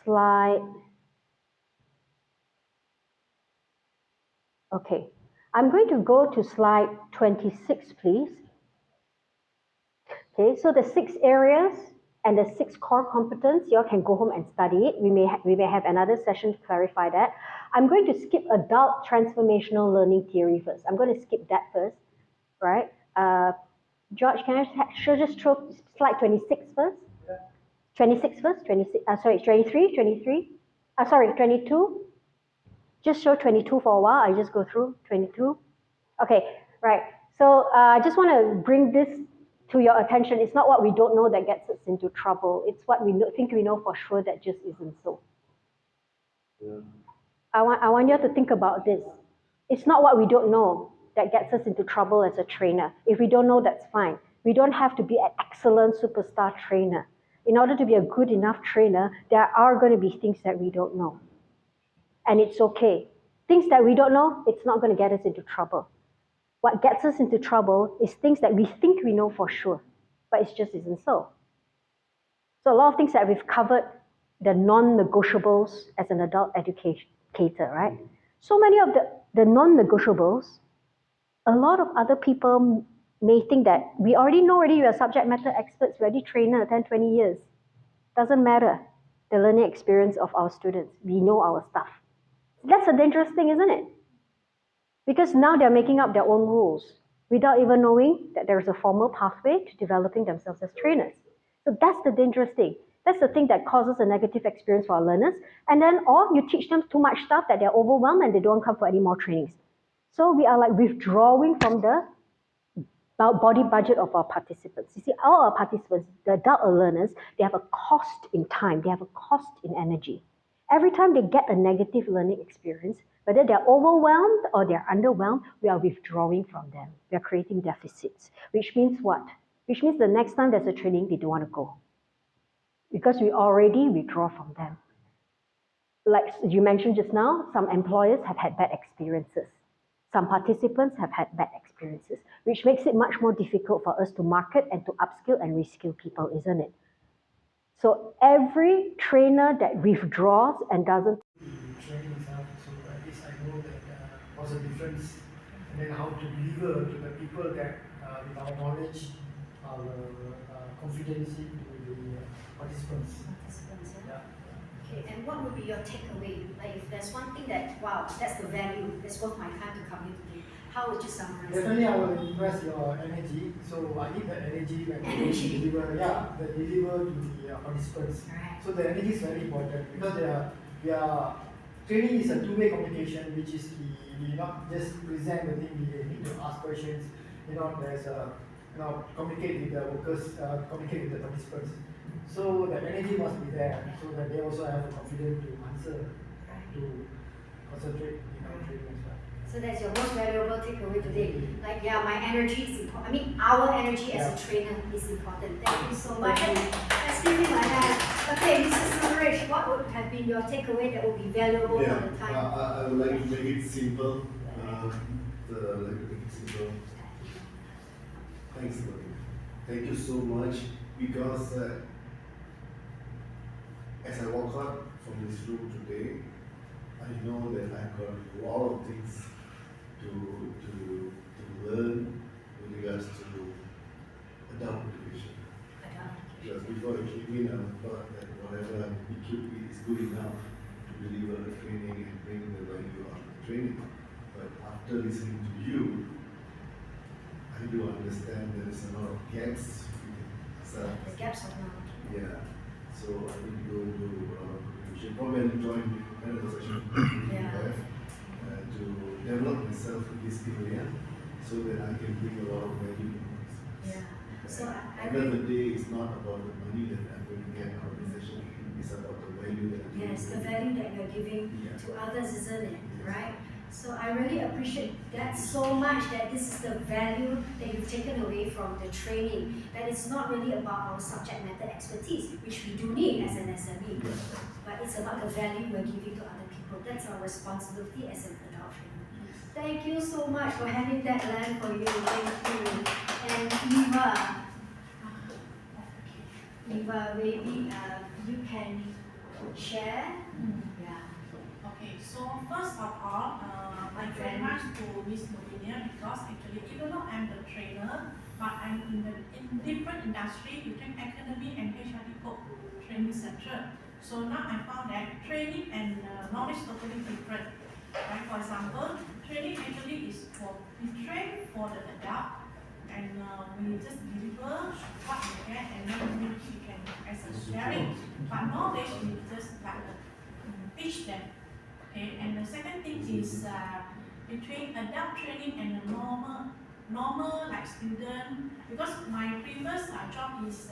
slide? Okay, I'm going to go to slide 26, please. Okay, so the 6 areas and the 6 core competence, you all can go home and study it. We may have another session to clarify that. I'm going to skip adult transformational learning theory first. I'm going to skip that first, right? George, can I just throw slide 26 first? 26 first? 26, sorry, 23? Sorry, 22? Just show 22 for a while. I just go through 22. Okay, right. So I just want to bring this to your attention. It's not what we don't know that gets us into trouble. It's what we think we know for sure that just isn't so. Yeah. I want you to think about this. It's not what we don't know that gets us into trouble as a trainer. If we don't know, that's fine. We don't have to be an excellent superstar trainer. In order to be a good enough trainer, there are going to be things that we don't know. And it's okay. Things that we don't know, it's not going to get us into trouble. What gets us into trouble is things that we think we know for sure, but it just isn't so. So a lot of things that we've covered, the non-negotiables as an adult educator, right? So many of the non-negotiables, a lot of other people may think that we already know you're subject matter experts, we already trainer 10, 20 years. Doesn't matter the learning experience of our students. We know our stuff. That's a dangerous thing, isn't it? Because now they're making up their own rules without even knowing that there's a formal pathway to developing themselves as trainers. So that's the dangerous thing. That's the thing that causes a negative experience for our learners. And then, or you teach them too much stuff that they're overwhelmed and they don't come for any more trainings. So we are like withdrawing from the body budget of our participants. You see, all our participants, the adult learners, they have a cost in time, they have a cost in energy. Every time they get a negative learning experience, whether they're overwhelmed or they're underwhelmed, we are withdrawing from them. We are creating deficits, which means what? Which means the next time there's a training, they don't want to go. Because we already withdraw from them. Like you mentioned just now, some employers have had bad experiences. Some participants have had bad experiences, which makes it much more difficult for us to market and to upskill and reskill people, isn't it? So every trainer that withdraws and doesn't training itself, so at least I know that what's the difference, and then how to deliver to the people that with our knowledge, our confidence to the participants. Yeah. Okay, and what would be your takeaway? Like if there's one thing that, wow, that's the value, that's worth my time to come here today, how would you summarize Definitely, it? I will impress your energy. So I need the energy when you deliver. Yeah, the deliver to the participants. Right. So the energy is very important because we are training is a two-way communication, which is we not just present the thing. We need to ask questions. You know, there's a communicate with the workers, communicate with the participants. So the energy must be there, so that they also have the confidence to answer, to concentrate in our training as well. So that's your most valuable takeaway today. Like, yeah, my energy is important. I mean, our energy as a trainer is important. Thank you so much. Let's give him a hand. Okay, Mr. Suresh, what would have been your takeaway that would be valuable for the time? I would like to make it simple. Thanks, Lord. Thank you so much, because as I walk out from this room today, I know that I've got a lot of things to learn with regards to adult education. Because before I came in, I thought that whatever I'm equipped with is good enough to deliver the training and bring the value out of the training. But after listening to you, I do understand there is a lot of gaps. The gaps of knowledge. Yeah. So I need to go into contribution. Probably I'll join another session to develop myself in this area, so that I can bring a lot of value to my business. Yeah. So At the end of the day, it's not about the money that I'm going to get out of the session. It's about the value that I'm yes, the value that you're giving to others, isn't it? Right? So I really appreciate that so much, that this is the value that you've taken away from the training. That it's not really about our subject matter expertise, which we do need as an SME, but it's about the value we're giving to other people. That's our responsibility as an adult trainer. Thank you so much for having that land for you. Thank you. And Eva, maybe you can share. Yeah. Okay, so first of all, I very much to Miss Novinia, because actually even though I'm the trainer, but I'm in different industry between academy and HRD training center. So now I found that training and knowledge totally different. Right? For example, training actually is we train for the adult, and we just deliver what we get, and then maybe we can as a sharing. But knowledge we just like teach them. Okay, and the second thing is between adult training and the normal like student, because my previous job is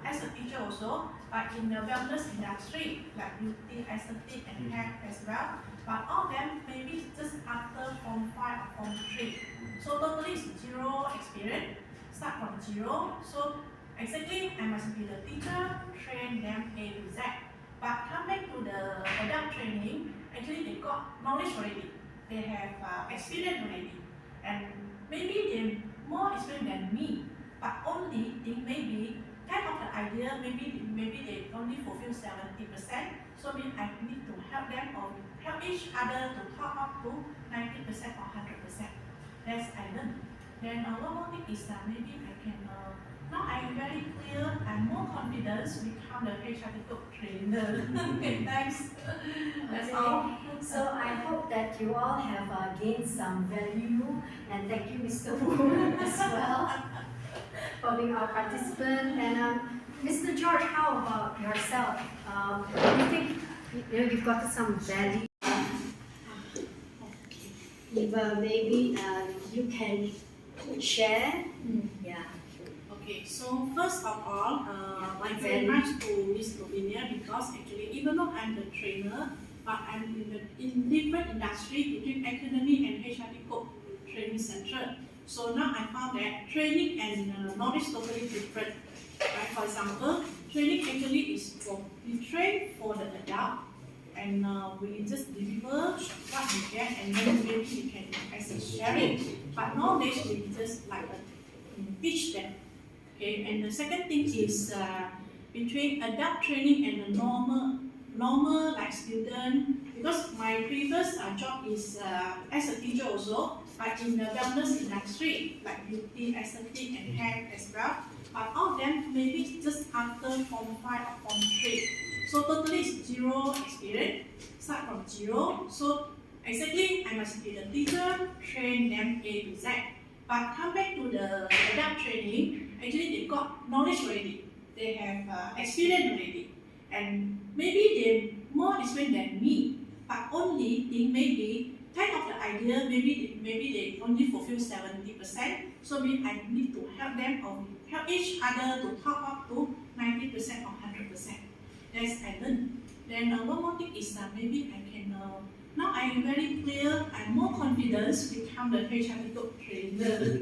as a teacher also, but in the wellness industry, like beauty, aesthetic and hair as well. But all of them maybe just after Form 5 or Form 3. So totally it's zero experience, start from zero. So exactly I must be the teacher, train them A to Z. But come back to the adult training, actually they got knowledge already. They have experience already. And maybe they're more experienced than me, but only they maybe kind of the idea, maybe they only fulfill 70%. So maybe I need to help them or help each other to top up to 90% or 100%. That's I learned. Then one more thing is maybe I can now I'm very clear and more confident to become the HRD trainer. Okay, thanks. That's all. So I hope that you all have gained some value, and thank you, Mr. Wu, as well, for being our participant. And Mr. George, how about yourself? Do you think you've got some value? Eva, maybe you can share. Yeah. Okay, so first of all, I very much to Miss Novinia, because actually even though I'm the trainer, but I'm in different industry between academy and HRD training center. So now I found that training and knowledge totally different. Right? For example, training actually is we train for the adult, and we just deliver what we get, and then maybe we can as a sharing. But knowledge we just like teach them. Okay, and the second thing is between adult training and the normal like student, because my previous job is as a teacher also, but in the wellness industry, like beauty, aesthetic and hair as well. But all of them maybe just after Form 5 or Form 3. So totally it's zero experience, start from zero. So exactly I must be the teacher, train them A to Z. But come back to the adult training, actually they got knowledge already. They have experience already. And maybe they're more experienced than me, but only they maybe kind of the idea, maybe they only fulfill 70%, so maybe I need to help them or help each other to top up to 90% or 100%. That's I learned. Then one more thing is maybe I can, now I'm very clear, I'm more confident to become the HRDC trainer.